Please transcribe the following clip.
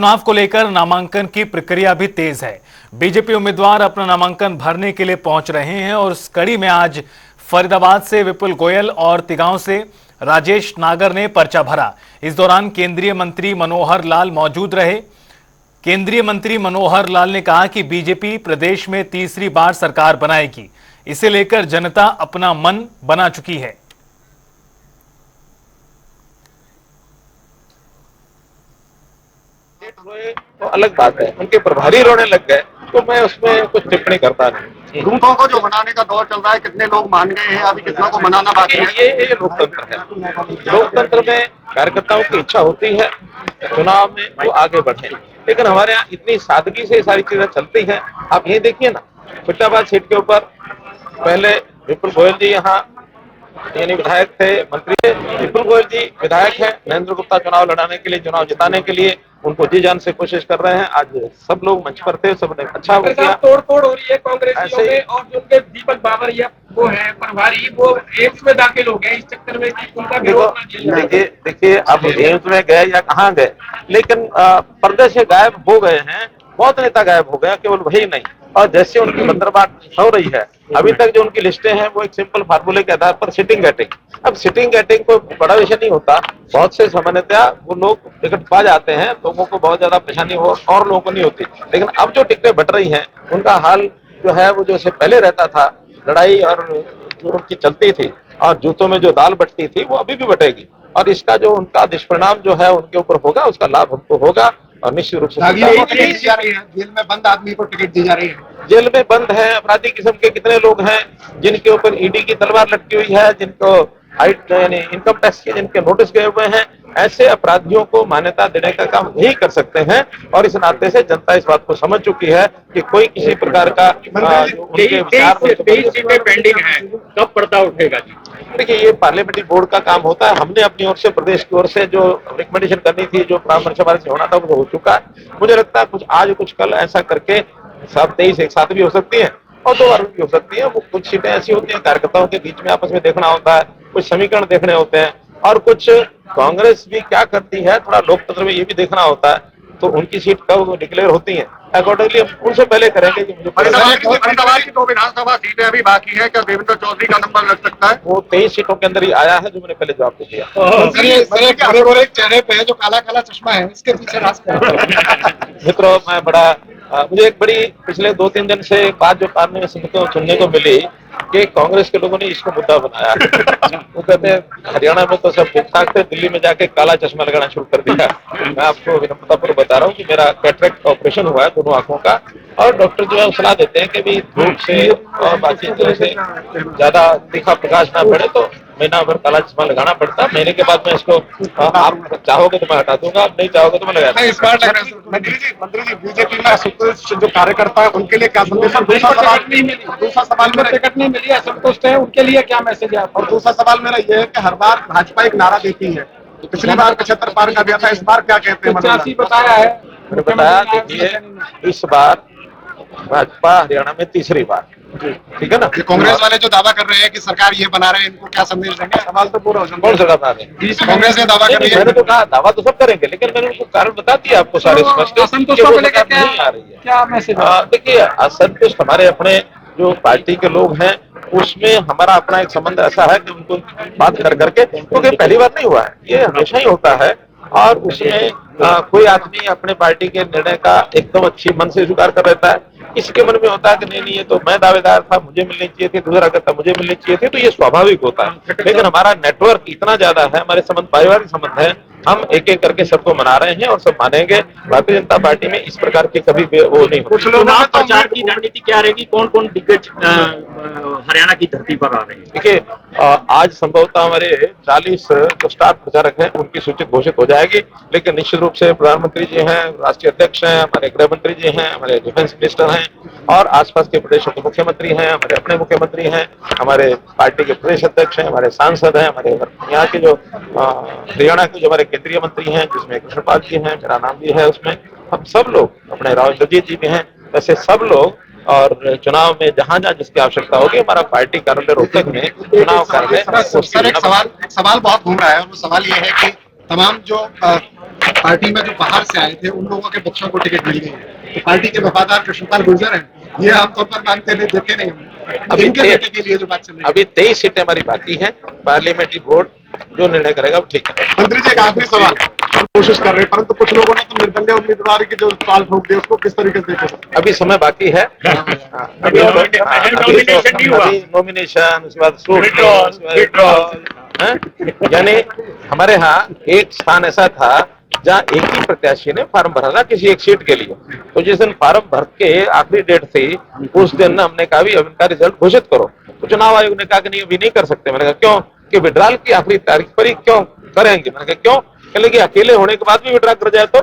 चुनाव को लेकर नामांकन की प्रक्रिया भी तेज है। बीजेपी उम्मीदवार अपना नामांकन भरने के लिए पहुंच रहे हैं और इस कड़ी में आज फरीदाबाद से विपुल गोयल और तिगांव से राजेश नागर ने पर्चा भरा। इस दौरान केंद्रीय मंत्री मनोहर लाल मौजूद रहे। केंद्रीय मंत्री मनोहर लाल ने कहा कि बीजेपी प्रदेश में तीसरी बार सरकार बनाएगी। इसे लेकर जनता अपना मन बना चुकी है। तो अलग बात है, उनके प्रभारी रोने लग गए तो मैं उसमें कुछ टिप्पणी करता नहीं। प्रमुखों को जो मनाने का दौर चल रहा है, कितने लोग मान गए हैं, अभी कितना को मनाना बाकी है? ये लोकतंत्र है। लोकतंत्र में कार्यकर्ताओं की इच्छा होती है चुनाव में वो आगे बढ़े, लेकिन हमारे यहाँ इतनी सादगी से सारी चीजें चलती हैं। आप ये देखिए ना, फरीदाबाद सीट के ऊपर पहले विपुल गोयल जी यहाँ यानी विधायक थे, मंत्री थे। विपुल गोयल जी विधायक हैं, नरेंद्र गुप्ता चुनाव लड़ाने के लिए, चुनाव जिताने के लिए उनको जी जान से कोशिश कर रहे हैं। आज सब लोग मंच पर थे, सबने अच्छा किया। तोड़ हो रही है कांग्रेसियों में, और जो उनके दीपक बाबर या वो है प्रभारी, वो एम्स में दाखिल हो गए इस चक्कर में कि उनका विरोध। देखिए अब एम्स में गए या कहाँ गए, लेकिन पर्दे से गायब हो गए हैं। बहुत नेता गायब हो गया, केवल वही नहीं। और जैसे उनकी बंदरबाट हो रही है, अभी तक जो उनकी लिस्टें हैं वो एक सिंपल फार्मूले के आधार पर सिटिंग गेटिंग। अब सिटिंग गेटिंग कोई बड़ा विषय नहीं होता। बहुत से सामान्यतया वो लोग टिकट पा जाते हैं, लोगों को बहुत ज्यादा परेशानी हो और लोगों को नहीं होती। लेकिन अब जो टिकटें बट रही हैं उनका हाल जो है वो जैसे पहले रहता था, लड़ाई और जो उनकी चलती थी और जूतों में जो दाल बटती थी वो अभी भी बटेगी। और इसका जो उनका दुष्परिणाम जो है उनके ऊपर होगा, उसका लाभ हमको होगा। और निश्चित रूप से जेल में बंद आदमी को टिकट दी जा रही है। जेल में बंद है अपराधी किस्म के कितने लोग हैं जिनके ऊपर ईडी की तलवार लटकी हुई है, जिनको हाइट यानी इनकम टैक्स के जिनके नोटिस गए हुए हैं। ऐसे अपराधियों को मान्यता देने का काम यही कर सकते हैं। और इस नाते से जनता इस बात को समझ चुकी है कि कोई किसी प्रकार का पेंडिंग है, कब पर्दा उठेगा जी? देखिए ये पार्लियामेंट्री बोर्ड का काम होता है। हमने अपनी ओर से, प्रदेश की ओर से जो रिकमेंडेशन करनी थी, जो परामर्श हमारे से होना था, वो हो चुका है। मुझे लगता है कुछ आज कुछ कल ऐसा करके 23 एक साथ भी हो सकती है और 2 बार भी हो सकती है। वो कुछ सीटें ऐसी होती हैं कार्यकर्ताओं के बीच में आपस में देखना होता है, कुछ समीकरण देखने होते हैं, और कुछ कांग्रेस भी क्या करती है थोड़ा लोकतंत्र में ये भी देखना होता है। तो उनकी सीट कब डिक्लेयर होती है अकॉर्डिंगली हम उनसे पहले करेंगे कि मुझे फरीदाबाद की 2 विधानसभा सीटें अभी बाकी है, क्या देवेंद्र चौधरी का नंबर लग सकता है? वो 23 सीटों के अंदर ही आया है, जो मैंने पहले जवाब दे दिया। बड़े चेहरे पे है जो काला काला चश्मा है, इसके पीछे राज मित्रों मैं बड़ा मुझे एक बड़ी पिछले 2-3 दिन से एक बात जो कान में सुनने को मिली कि कांग्रेस के लोगों ने इसको मुद्दा बनाया। वो कहते हैं हरियाणा में तो सब ठीक ठाक थे, दिल्ली में जाके काला चश्मा लगाना शुरू कर दिया। मैं आपको विनम्रतापूर्वक बता रहा हूँ कि मेरा कैटरेक्ट का ऑपरेशन हुआ है दोनों आंखों का, और डॉक्टर जो है सलाह देते हैं कि भी धूप से और बातचीत से ज्यादा तीखा प्रकाश ना पड़े तो महीना भर काला चश्मा लगाना पड़ता है। महीने के बाद मैं इसको आप चाहोगे तो मैं हटा दूंगा, आप नहीं चाहोगे तो मैं लगा दूंगा। इस बार मंत्री जी बीजेपी में असंतुष्ट जो कार्यकर्ता है उनके लिए क्या संदेश? दूसरा सवाल मेरा, टिकट नहीं मिली, असंतुष्ट है, उनके लिए क्या मैसेज है? और दूसरा सवाल मेरा ये है कि हर बार भाजपा एक नारा देती है, पिछली बार 75 पार का दिया था, इस बार क्या कहते हैं? 85 बताया है। मैंने बताया देखिए इस बार भाजपा हरियाणा में तीसरी बार, ठीक है ना। कांग्रेस वाले जो दावा कर रहे हैं कि सरकार ये बना रहे हैं, इनको क्या संदेश देंगे? सवाल तो पूरा हो कौन सा बता दें? कांग्रेस ने दावा कर मैंने तो कहा दावा तो सब करेंगे, लेकिन मैंने उनको कारण बता दिया आपको सारे स्पष्ट नहीं आ रही है। क्या मैसेज? देखिए असंतुष्ट हमारे अपने जो पार्टी के लोग हैं उसमें हमारा अपना एक संबंध ऐसा है कि उनको बात कर करके, क्योंकि पहली बार नहीं हुआ है, ये हमेशा ही होता है। और उसमें कोई आदमी अपने पार्टी के निर्णय का एकदम अच्छी मन से स्वीकार कर लेता है, इसके मन में होता है कि नहीं ये तो मैं दावेदार था, मुझे मिलनी चाहिए थी, दूसरा कहता मुझे मिलनी चाहिए थी, तो ये स्वाभाविक होता है। लेकिन हमारा नेटवर्क इतना ज्यादा है, हमारे संबंध पारिवारिक संबंध है, हम एक एक करके सबको मना रहे हैं और सब मानेंगे। भारतीय जनता पार्टी में इस प्रकार की कभी वो नहीं होती। चुनाव प्रचार की रणनीति क्या रहेगी? कौन कौन दिग्गज हरियाणा की धरती पर आ रहे हैं? देखिए आज संभवतः हमारे 40 जो स्टार प्रचारक हैं उनकी सूची घोषित हो जाएगी, लेकिन निश्चित रूप से प्रधानमंत्री जी हैं, राष्ट्रीय अध्यक्ष हैं, हमारे गृह मंत्री जी हैं, हमारे डिफेंस मिनिस्टर हैं, और आसपास के प्रदेशों के मुख्यमंत्री हैं, हमारे अपने मुख्यमंत्री हैं, हमारे पार्टी के प्रदेश अध्यक्ष हैं, हमारे सांसद हैं, हमारे यहाँ के जो हरियाणा के जो हमारे केंद्रीय मंत्री हैं, जिसमें कृष्णपाल जी हैं, मेरा नाम भी है उसमें, हम सब लोग, अपने राव इंद्रजीत जी भी हैं, वैसे सब लोग। और चुनाव में जहां जहां जिसकी आवश्यकता होगी हमारा पार्टी कार्यालय रोहतक में चुनाव कार्यालय। सर एक सवाल बहुत घूम रहा है, और वो सवाल ये है कि तमाम जो पार्टी में जो बाहर से आए थे उन लोगों के बच्चों को टिकट मिल गई है, तो पार्टी के वफादार कृष्णपाल गुर्जर हैं, ये आमतौर पर मानते हुए देखे नहीं हमने। अभी इनके बेटे के लिए जो बात चल रही है। अभी 23 सीटें हमारी बाकी हैं, पार्लियामेंट्री बोर्ड जो निर्णय करेगा वो ठीक है। मंत्री जी एक आखिरी सवाल, हम कोशिश कर रहे हैं परंतु कुछ लोगों ने तो निर्दलीय उम्मीदवार के जो सवाल ठोक दिए उसको किस तरीके से देखो? अभी समय बाकी है, अभी नॉमिनेशन, उसके बाद विड्रॉल, यानी हमारे यहाँ एक स्थान ऐसा था जहाँ एक ही प्रत्याशी ने फार्म भरा था किसी एक सीट के लिए, तो जिस दिन फार्म भर के आखिरी डेट थी उस दिन हमने कहा भी अब इनका रिजल्ट घोषित करो, तो चुनाव आयोग ने कहा कि नहीं अभी नहीं कर सकते। मैंने कहा क्यों, कि विड्रॉल की आखिरी तारीख पर ही क्यों करेंगे? मैंने कहा क्यों, कहले कि अकेले होने के बाद भी विड्रॉ कर जाए तो